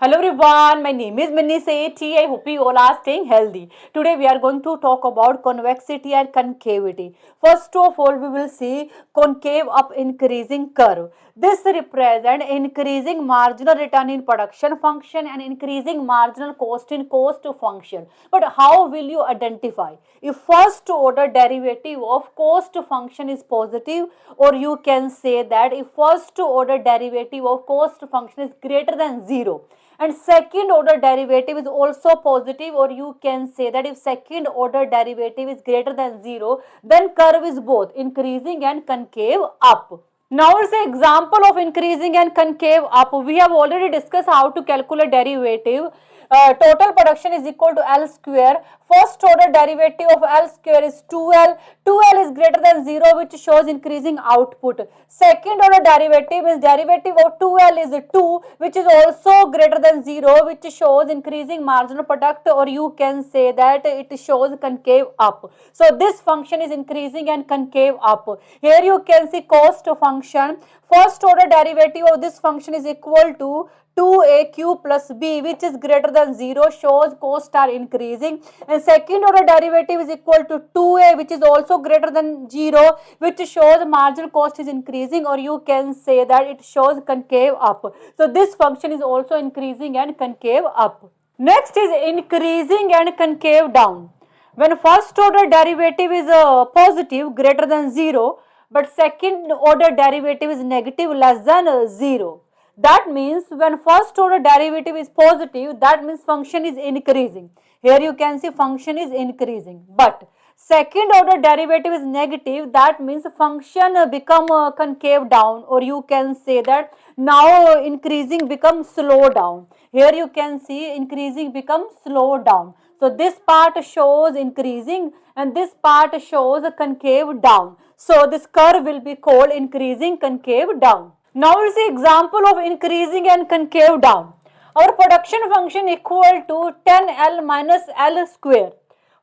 Hello everyone, my name is Minnie Sethi. I hope you all are staying healthy. Today we are going to talk about convexity and concavity. First of all, we will see concave up increasing curve. This represents increasing marginal return in production function and increasing marginal cost in cost function. But how will you identify? If first order derivative of cost function is positive, or you can say that if first order derivative of cost function is greater than 0, and second order derivative is also positive, or you can say that if second order derivative is greater than 0, then curve is both increasing and concave up. Now it's an example of increasing and concave up. We have already discussed how to calculate derivative. Total production is equal to L square. First order derivative of L square is 2L. 2L is greater than 0, which shows increasing output. Second order derivative is derivative of 2L is 2, which is also greater than 0, which shows increasing marginal product, or you can say that it shows concave up. So this function is increasing and concave up. Here you can see cost function. First order derivative of this function is equal to 2aq plus b, which is greater than 0, shows costs are increasing, and second order derivative is equal to 2a, which is also greater than 0, which shows marginal cost is increasing, or you can say that it shows concave up. So this function is also increasing and concave up. Next is increasing and concave down. When first order derivative is positive greater than 0, but second order derivative is negative less than 0. That means when first order derivative is positive, that means function is increasing. Here you can see function is increasing. But second order derivative is negative, that means function become concave down, or you can say that now increasing becomes slow down. Here you can see increasing becomes slow down. So this part shows increasing and this part shows concave down. So this curve will be called increasing concave down. Now we'll see example of increasing and concave down. Our production function equal to 10L minus L square.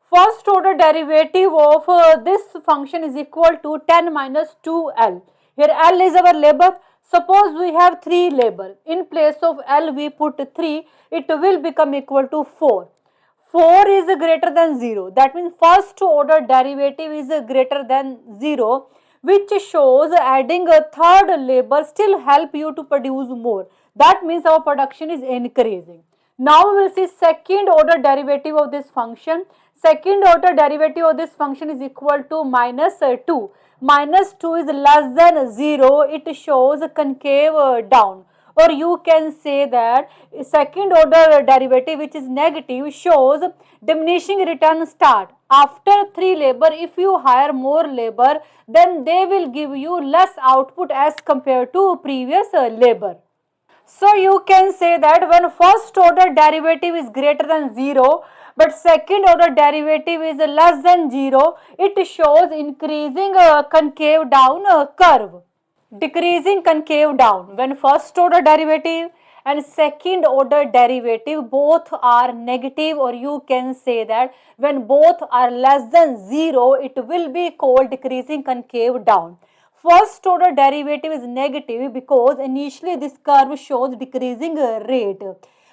First order derivative of this function is equal to 10 minus 2L. Here L is our labor. Suppose we have 3 labor. In place of L we put 3. It will become equal to 4. 4 is greater than 0. That means first order derivative is greater than 0, which shows adding a third labor still help you to produce more. That means our production is increasing. Now we will see second order derivative of this function. Second order derivative of this function is equal to minus 2. Minus 2 is less than 0. It shows concave down. Or you can say that second order derivative, which is negative, shows diminishing return start. After 3 labor, if you hire more labor, then they will give you less output as compared to previous labor. So you can say that when first order derivative is greater than 0, but second order derivative is less than 0, it shows increasing concave down curve. Decreasing concave down when first order derivative and second order derivative both are negative, or you can say that when both are less than 0, it will be called decreasing concave down. First order derivative is negative because initially this curve shows decreasing rate.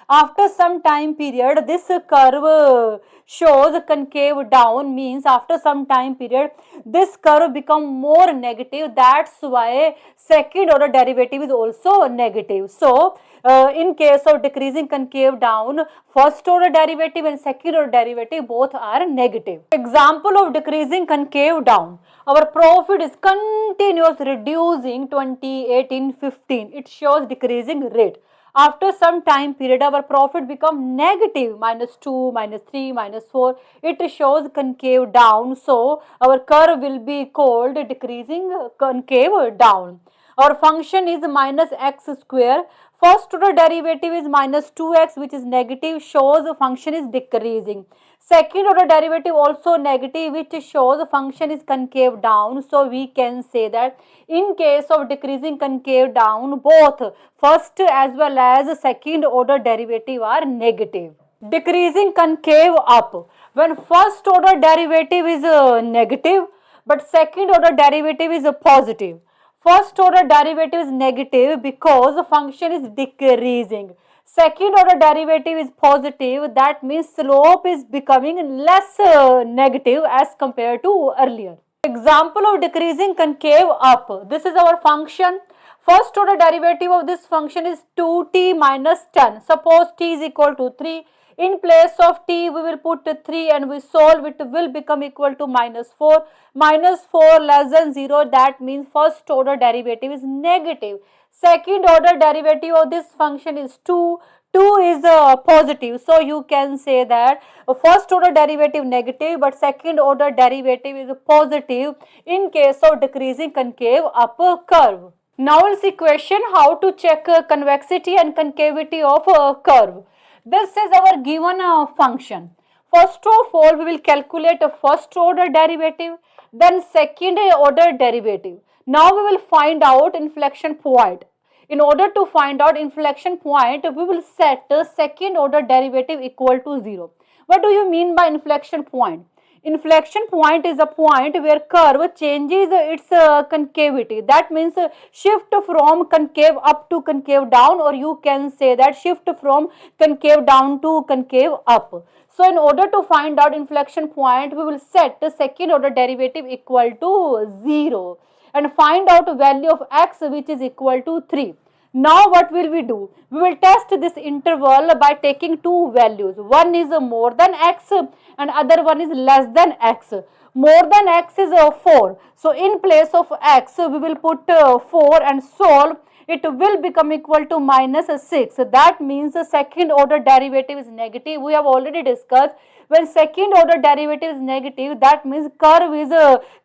After some time period, this curve shows concave down, means after some time period this curve become more negative. That's why second order derivative is also negative. So in case of decreasing concave down, first order derivative and second order derivative both are negative. Example of decreasing concave down. Our profit is continuous reducing 2018-15. It shows decreasing rate. After some time period, our profit become negative, minus 2, minus 3, minus 4. It shows concave down. So our curve will be called decreasing concave down. Our function is minus x square. First order derivative is minus 2x, which is negative, shows the function is decreasing. Second order derivative also negative, which shows the function is concave down. So we can say that in case of decreasing concave down, both first as well as second order derivative are negative. Decreasing concave up. When first order derivative is negative, but second order derivative is positive. First order derivative is negative because the function is decreasing. Second order derivative is positive, that means slope is becoming less negative as compared to earlier. Example of decreasing concave up. This is our function. First order derivative of this function is 2t minus 10. Suppose t is equal to 3. In place of t, we will put 3 and we solve it, will become equal to minus 4. Minus 4 less than 0, that means first order derivative is negative. Second order derivative of this function is 2. 2 is positive, so you can say that first order derivative negative but second order derivative is positive in case of decreasing concave up curve. Now we'll see question how to check convexity and concavity of a curve. This is our given function. First of all, we will calculate a first order derivative, then second order derivative. Now we will find out inflection point. In order to find out inflection point, we will set second order derivative equal to 0. What do you mean by inflection point? Inflection point is a point where curve changes its concavity. That means shift from concave up to concave down, or you can say that shift from concave down to concave up. So in order to find out inflection point, we will set the second order derivative equal to 0 and find out value of x which is equal to 3. Now what will we do? We will test this interval by taking two values. One is more than x and other one is less than x. More than x is 4. So in place of x, we will put 4 and solve. It will become equal to minus 6. That means the second order derivative is negative. We have already discussed when second order derivative is negative, that means curve is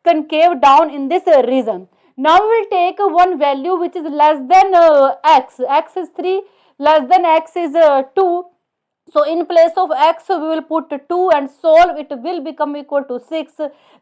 concave down in this region. Now we will take one value which is less than x. X is 3, less than x is 2. So in place of x, we will put 2 and solve. It will become equal to 6.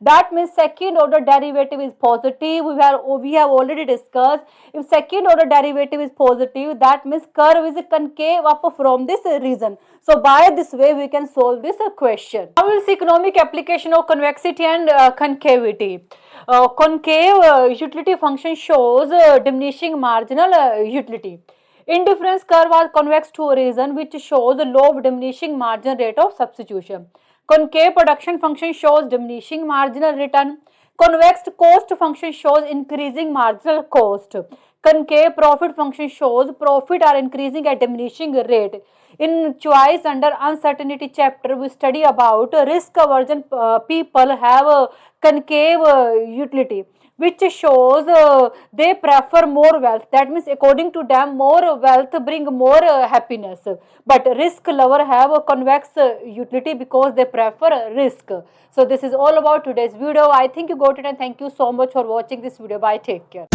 That means second order derivative is positive. We have already discussed. If second order derivative is positive, that means curve is concave up from this region. So by this way, we can solve this question. Now we will see economic application of convexity and concavity. Concave utility function shows diminishing marginal utility. Indifference curve are convex to a region which shows low diminishing margin rate of substitution. Concave production function shows diminishing marginal return. Convex cost function shows increasing marginal cost. Concave profit function shows profit are increasing at diminishing rate. In choice under uncertainty chapter, we study about risk aversion people have a concave utility, which shows they prefer more wealth. That means according to them, more wealth bring more happiness. But risk lover have a convex utility because they prefer risk. So this is all about today's video. I think you got it and thank you so much for watching this video. Bye. Take care.